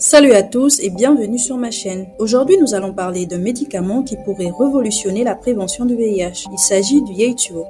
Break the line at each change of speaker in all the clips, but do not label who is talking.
Salut à tous et bienvenue sur ma chaîne. Aujourd'hui, nous allons parler d'un médicament qui pourrait révolutionner la prévention du VIH. Il s'agit du Yeytuo.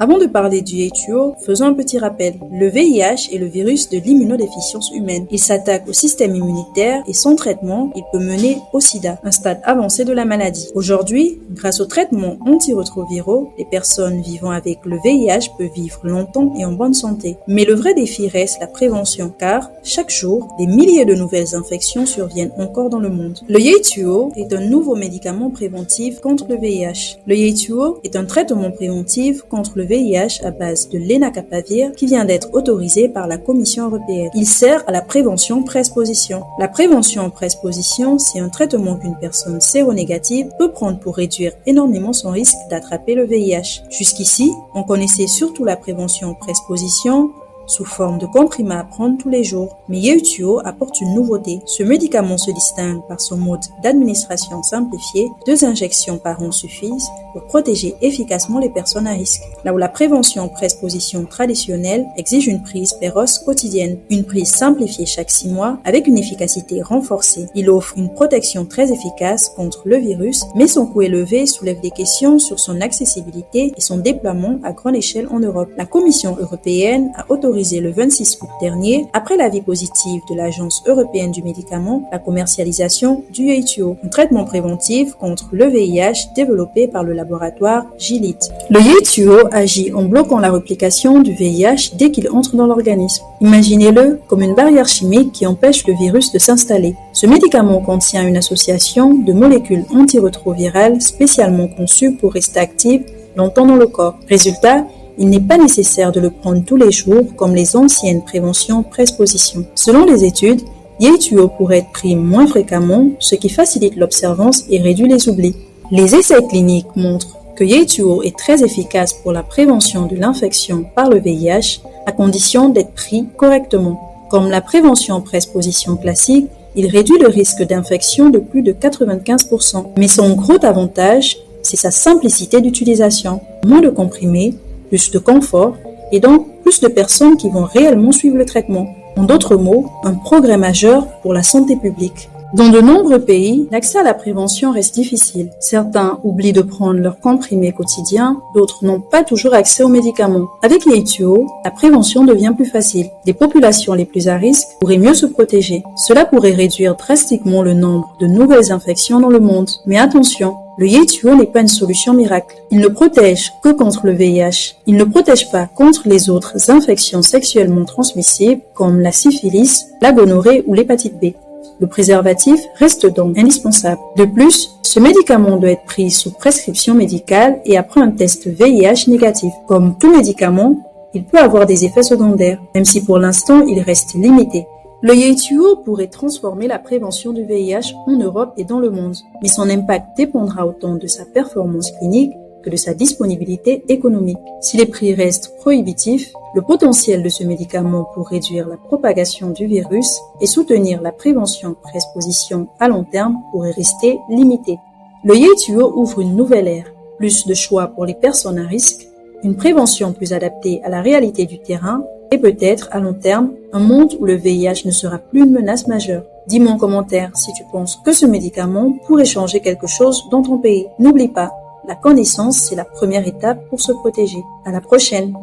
Avant de parler du Yeytuo, faisons un petit rappel. Le VIH est le virus de l'immunodéficience humaine. Il s'attaque au système immunitaire et sans traitement, il peut mener au sida, un stade avancé de la maladie. Aujourd'hui, grâce aux traitements antirétroviraux, les personnes vivant avec le VIH peuvent vivre longtemps et en bonne santé. Mais le vrai défi reste la prévention, car chaque jour, des milliers de nouvelles infections surviennent encore dans le monde. Le Yeytuo est un nouveau médicament préventif contre le VIH. Le Yeytuo est un traitement préventif contre le VIH à base de lenacapavir qui vient d'être autorisé par la Commission européenne. Il sert à la prévention pré-exposition. La prévention pré-exposition, c'est un traitement qu'une personne séronégative peut prendre pour réduire énormément son risque d'attraper le VIH. Jusqu'ici, on connaissait surtout la prévention pré-exposition sous forme de comprimés à prendre tous les jours. Mais Yeytuo apporte une nouveauté. Ce médicament se distingue par son mode d'administration simplifié. 2 injections par an suffisent pour protéger efficacement les personnes à risque. Là où la prévention pré-exposition traditionnelle exige une prise féroce quotidienne, une prise simplifiée chaque 6 mois avec une efficacité renforcée. Il offre une protection très efficace contre le virus, mais son coût élevé soulève des questions sur son accessibilité et son déploiement à grande échelle en Europe. La Commission européenne a autorisé le 26 août dernier, après l'avis positif de l'Agence européenne du médicament, la commercialisation du Yeytuo, un traitement préventif contre le VIH développé par le laboratoire Gilead. Le Yeytuo agit en bloquant la réplication du VIH dès qu'il entre dans l'organisme. Imaginez-le comme une barrière chimique qui empêche le virus de s'installer. Ce médicament contient une association de molécules antirétrovirales spécialement conçues pour rester actives longtemps dans le corps. Résultat, il n'est pas nécessaire de le prendre tous les jours comme les anciennes préventions pré-exposition. Selon les études, Yeytuo pourrait être pris moins fréquemment, ce qui facilite l'observance et réduit les oublis. Les essais cliniques montrent que Yeytuo est très efficace pour la prévention de l'infection par le VIH à condition d'être pris correctement. Comme la prévention pré-exposition classique, il réduit le risque d'infection de plus de 95%. Mais son gros avantage, c'est sa simplicité d'utilisation. Moins de comprimés, plus de confort et donc plus de personnes qui vont réellement suivre le traitement. En d'autres mots, un progrès majeur pour la santé publique. Dans de nombreux pays, l'accès à la prévention reste difficile. Certains oublient de prendre leurs comprimés quotidiens, d'autres n'ont pas toujours accès aux médicaments. Avec Yeytuo, la prévention devient plus facile. Les populations les plus à risque pourraient mieux se protéger. Cela pourrait réduire drastiquement le nombre de nouvelles infections dans le monde. Mais attention, le Yeytuo n'est pas une solution miracle. Il ne protège que contre le VIH. Il ne protège pas contre les autres infections sexuellement transmissibles comme la syphilis, la gonorrhée ou l'hépatite B. Le préservatif reste donc indispensable. De plus, ce médicament doit être pris sous prescription médicale et après un test VIH négatif. Comme tout médicament, il peut avoir des effets secondaires, même si pour l'instant il reste limité. Le Yeytuo pourrait transformer la prévention du VIH en Europe et dans le monde, mais son impact dépendra autant de sa performance clinique que de sa disponibilité économique. Si les prix restent prohibitifs, le potentiel de ce médicament pour réduire la propagation du virus et soutenir la prévention pré-exposition à long terme pourrait rester limité. Le Yeytuo ouvre une nouvelle ère, plus de choix pour les personnes à risque, une prévention plus adaptée à la réalité du terrain et peut-être, à long terme, un monde où le VIH ne sera plus une menace majeure. Dis-moi en commentaire si tu penses que ce médicament pourrait changer quelque chose dans ton pays. N'oublie pas, la connaissance, c'est la première étape pour se protéger. À la prochaine!